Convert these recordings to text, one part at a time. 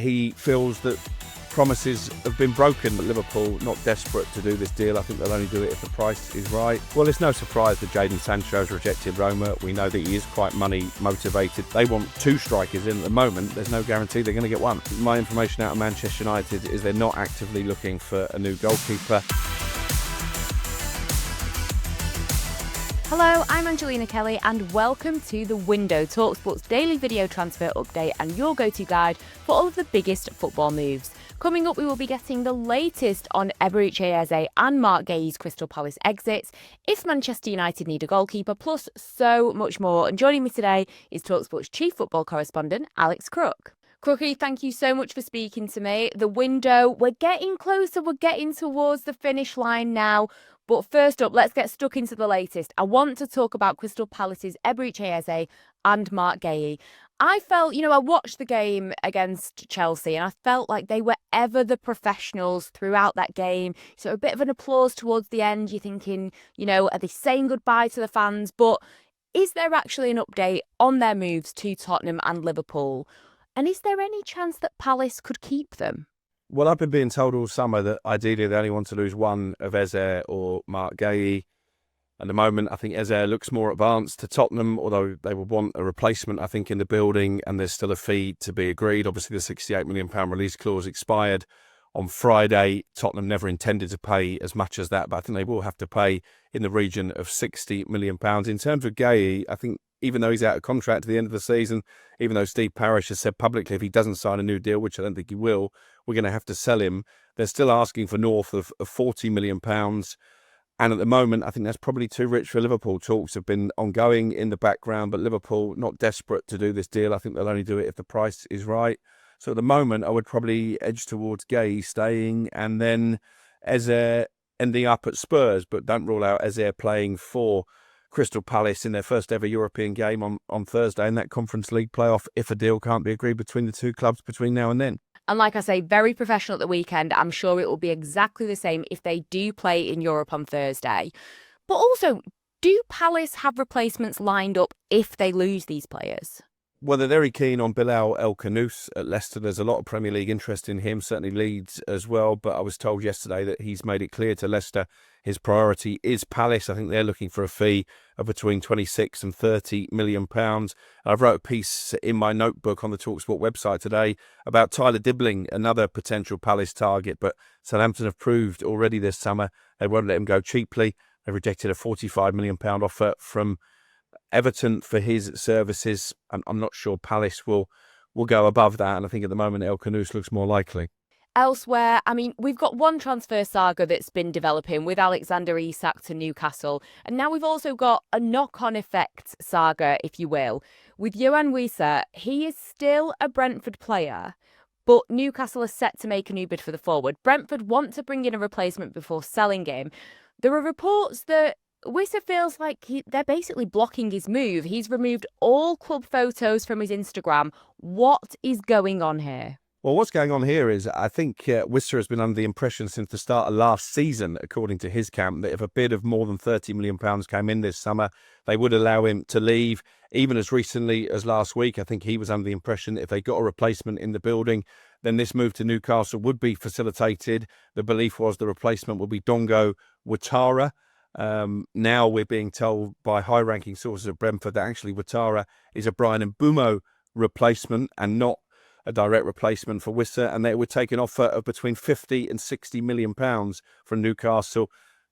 He feels that promises have been broken, but Liverpool not desperate to do this deal. I think they'll only do it if the price is right. Well, it's no surprise that Jadon Sancho has rejected Roma. We know that he is quite money motivated. They want two strikers in at the moment. There's no guarantee they're going to get one. My information out of Manchester United is they're not actively looking for a new goalkeeper. Hello, I'm Angelina Kelly and welcome to The Window, talkSPORT's daily video transfer update and your go-to guide for all of the biggest football moves. Coming up, we will be getting the latest on Eze and Mark Guehi's Crystal Palace exits, if Manchester United need a goalkeeper, plus so much more. And joining me today is talkSPORT's chief football correspondent, Alex Crook. Crookie, thank you so much for speaking to me. The window, we're getting closer, we're getting towards the finish line now. But first up, let's get stuck into the latest. I want to talk about Crystal Palace's Eze and Mark Guehi. I felt, I watched the game against Chelsea and I felt like they were ever the professionals throughout that game. So a bit of an applause towards the end. You're thinking, are they saying goodbye to the fans? But is there actually an update on their moves to Tottenham and Liverpool? And is there any chance that Palace could keep them? Well, I've been being told all summer that ideally they only want to lose one of Eze or Mark Guehi. At the moment, I think Eze looks more advanced to Tottenham, although they would want a replacement, I think, in the building, and there's still a fee to be agreed. Obviously, the £68 million release clause expired on Friday. Tottenham never intended to pay as much as that, but I think they will have to pay in the region of £60 million. In terms of Guehi, I think even though he's out of contract at the end of the season, even though Steve Parish has said publicly if he doesn't sign a new deal, which I don't think he will, we're going to have to sell him. They're still asking for north of £40 million. And at the moment, I think that's probably too rich for Liverpool. Talks have been ongoing in the background, but Liverpool not desperate to do this deal. I think they'll only do it if the price is right. So at the moment, I would probably edge towards Guehi staying and then Eze ending up at Spurs, but don't rule out Eze playing for Crystal Palace in their first ever European game on Thursday in that Conference League playoff if a deal can't be agreed between the two clubs between now and then. And like I say, very professional at the weekend. I'm sure it will be exactly the same if they do play in Europe on Thursday. But also, do Palace have replacements lined up if they lose these players? Well, they're very keen on Bilal El Khanous at Leicester. There's a lot of Premier League interest in him, certainly Leeds as well. But I was told yesterday that he's made it clear to Leicester his priority is Palace. I think they're looking for a fee of between 26 and 30 million pounds. I've wrote a piece in my notebook on the talkSPORT website today about Tyler Dibbling, another potential Palace target. But Southampton have proved already this summer they won't let him go cheaply. They rejected a £45 million offer from Everton for his services. I'm not sure Palace will go above that, and I think at the moment El Khanous looks more likely. Elsewhere, we've got one transfer saga that's been developing with Alexander Isak to Newcastle, and now we've also got a knock-on effect saga, if you will, with Yoane Wissa. He is still a Brentford player, but Newcastle are set to make a new bid for the forward. Brentford want to bring in a replacement before selling him. There are reports that Wissa feels like they're basically blocking his move. He's removed all club photos from his Instagram. What is going on here? Well, what's going on here is I think Wissa has been under the impression since the start of last season, according to his camp, that if a bid of more than £30 million came in this summer, they would allow him to leave. Even as recently as last week, I think he was under the impression that if they got a replacement in the building, then this move to Newcastle would be facilitated. The belief was the replacement would be Dongo Ouattara. Now we're being told by high-ranking sources of Brentford that actually Ouattara is a Brian Mbeumo replacement and not a direct replacement for Wissa, and they would take an offer of between 50 and 60 million pounds from Newcastle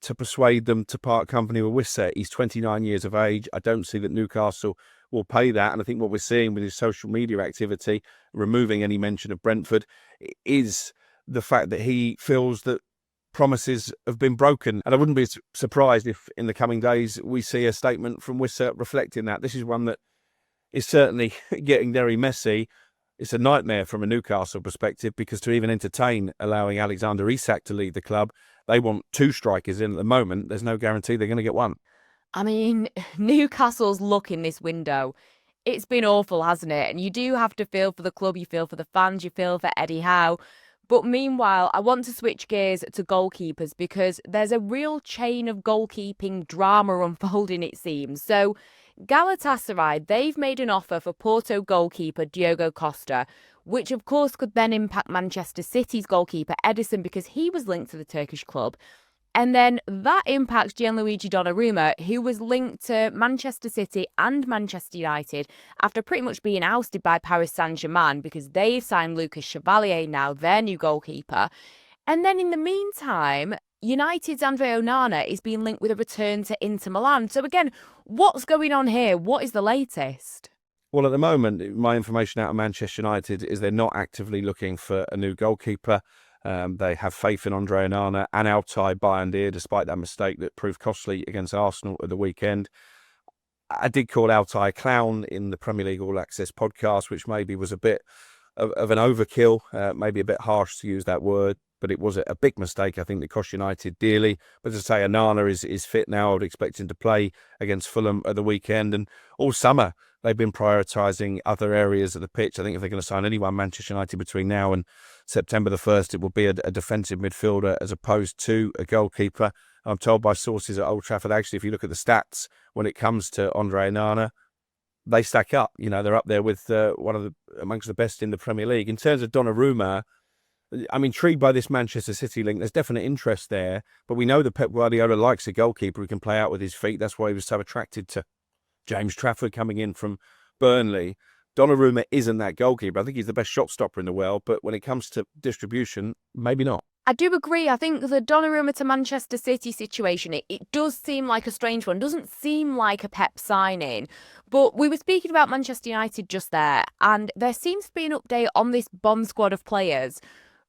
to persuade them to part company with Wissa. He's 29 years of age. I don't see that Newcastle will pay that, and I think what we're seeing with his social media activity, removing any mention of Brentford, is the fact that he feels that promises have been broken. And I wouldn't be surprised if in the coming days we see a statement from Wissa reflecting that. This is one that is certainly getting very messy. It's a nightmare from a Newcastle perspective because to even entertain allowing Alexander Isak to lead the club, they want two strikers in at the moment. There's no guarantee they're going to get one. Newcastle's luck in this window, it's been awful, hasn't it? And you do have to feel for the club, you feel for the fans, you feel for Eddie Howe. But meanwhile, I want to switch gears to goalkeepers because there's a real chain of goalkeeping drama unfolding, it seems. So Galatasaray, they've made an offer for Porto goalkeeper Diogo Costa, which of course could then impact Manchester City's goalkeeper Ederson because he was linked to the Turkish club. And then that impacts Gianluigi Donnarumma, who was linked to Manchester City and Manchester United after pretty much being ousted by Paris Saint-Germain because they've signed Lucas Chevalier now, their new goalkeeper. And then in the meantime, United's Andre Onana is being linked with a return to Inter Milan. So again, what's going on here? What is the latest? Well, at the moment, my information out of Manchester United is they're not actively looking for a new goalkeeper. They have faith in Andre Anana and Altay Bayındır, despite that mistake that proved costly against Arsenal at the weekend. I did call Altay a clown in the Premier League All Access podcast, which maybe was a bit of an overkill, maybe a bit harsh to use that word, but it was a big mistake, I think, that cost United dearly. But to say Anana is fit now, I would expect him to play against Fulham at the weekend. And all summer, they've been prioritising other areas of the pitch. I think if they're going to sign anyone, Manchester United, between now and September the 1st, it will be a defensive midfielder as opposed to a goalkeeper. I'm told by sources at Old Trafford, actually, if you look at the stats when it comes to Andre Anana, they stack up. You know, they're up there with amongst the best in the Premier League. In terms of Donnarumma, I'm intrigued by this Manchester City link. There's definite interest there, but we know that Pep Guardiola likes a goalkeeper who can play out with his feet. That's why he was so attracted to James Trafford coming in from Burnley. Donnarumma isn't that goalkeeper. I think he's the best shot stopper in the world, but when it comes to distribution, maybe not. I do agree. I think the Donnarumma to Manchester City situation, it does seem like a strange one. It doesn't seem like a Pep signing. But we were speaking about Manchester United just there, and there seems to be an update on this bomb squad of players.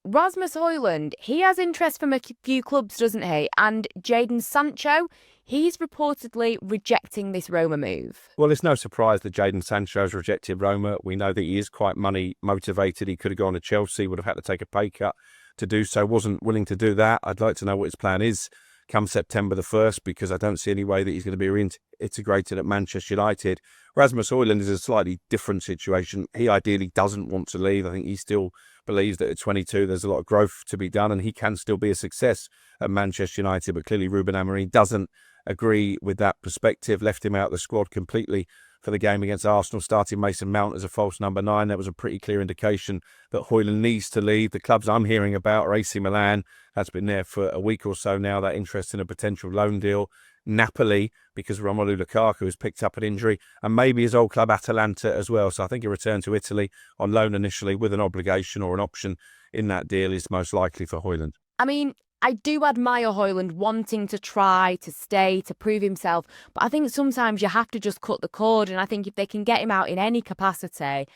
Rasmus Højlund, he has interest from a few clubs, doesn't he? And Jadon Sancho, he's reportedly rejecting this Roma move. Well, it's no surprise that Jadon Sancho has rejected Roma. We know that he is quite money motivated. He could have gone to Chelsea, would have had to take a pay cut to do so, wasn't willing to do that. I'd like to know what his plan is come September the 1st, because I don't see any way that he's going to be reintegrated at Manchester United. Rasmus Højlund is a slightly different situation. He ideally doesn't want to leave. I think he still believes that at 22 there's a lot of growth to be done and he can still be a success at Manchester United, but clearly Ruben Amorim doesn't agree with that perspective, left him out of the squad completely for the game against Arsenal, starting Mason Mount as a false number 9. That was a pretty clear indication that Højlund needs to leave. The clubs I'm hearing about are AC Milan. That's been there for a week or so now, that interest in a potential loan deal. Napoli, because Romelu Lukaku has picked up an injury, and maybe his old club Atalanta as well. So I think a return to Italy on loan initially with an obligation or an option in that deal is most likely for Højlund. I mean, I do admire Højlund wanting to try, to stay, to prove himself, but I think sometimes you have to just cut the cord, and I think if they can get him out in any capacity,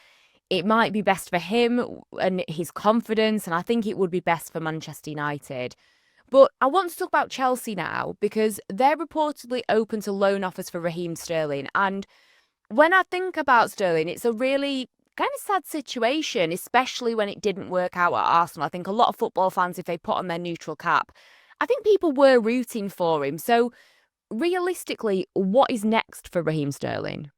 it might be best for him and his confidence, and I think it would be best for Manchester United. But I want to talk about Chelsea now, because they're reportedly open to loan offers for Raheem Sterling, and when I think about Sterling, it's a really kind of sad situation, especially when it didn't work out at Arsenal. I think a lot of football fans, if they put on their neutral cap, I think people were rooting for him. So realistically, what is next for Raheem Sterling?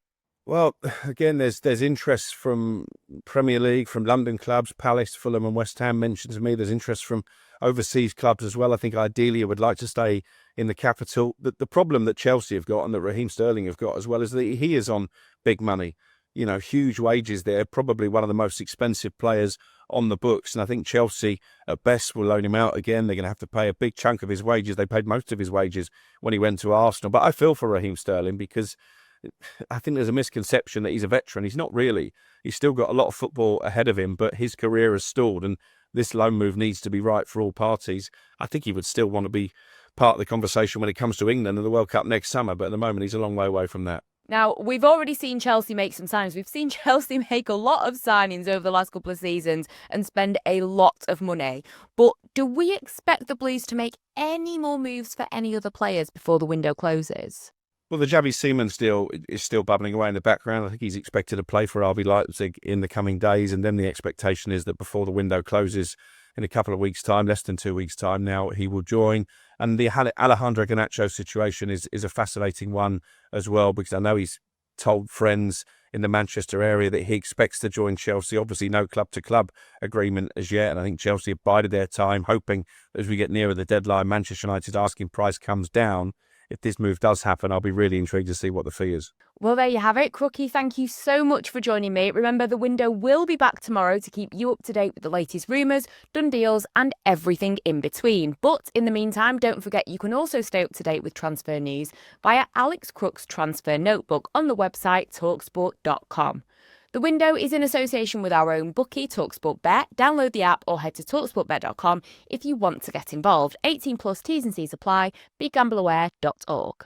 Well, again, there's interest from Premier League, from London clubs, Palace, Fulham and West Ham mentioned to me. There's interest from overseas clubs as well. I think ideally I would like to stay in the capital. The problem that Chelsea have got and that Raheem Sterling have got as well is that he is on big money. You know, huge wages there, probably one of the most expensive players on the books. And I think Chelsea, at best, will loan him out again. They're going to have to pay a big chunk of his wages. They paid most of his wages when he went to Arsenal. But I feel for Raheem Sterling because I think there's a misconception that he's a veteran. He's not really. He's still got a lot of football ahead of him, but his career has stalled. And this loan move needs to be right for all parties. I think he would still want to be part of the conversation when it comes to England and the World Cup next summer. But at the moment, he's a long way away from that. Now, we've already seen Chelsea make some signings. We've seen Chelsea make a lot of signings over the last couple of seasons and spend a lot of money. But do we expect the Blues to make any more moves for any other players before the window closes? Well, the Xavi Simons deal is still bubbling away in the background. I think he's expected to play for RB Leipzig in the coming days. And then the expectation is that before the window closes in a couple of weeks' time, less than 2 weeks' time now, he will join. And the Alejandro Garnacho situation is a fascinating one as well, because I know he's told friends in the Manchester area that he expects to join Chelsea. Obviously, no club-to-club agreement as yet. And I think Chelsea have bided their time, hoping that as we get nearer the deadline, Manchester United's asking price comes down. If this move does happen, I'll be really intrigued to see what the fee is. Well, there you have it. Crookie, thank you so much for joining me. Remember, the window will be back tomorrow to keep you up to date with the latest rumours, done deals, and everything in between. But in the meantime, don't forget you can also stay up to date with transfer news via Alex Crook's transfer notebook on the website talksport.com. The window is in association with our own bookie, TalkSport Bet. Download the app or head to talksportbet.com if you want to get involved. 18 plus T's and C's apply. BeGambleAware.org.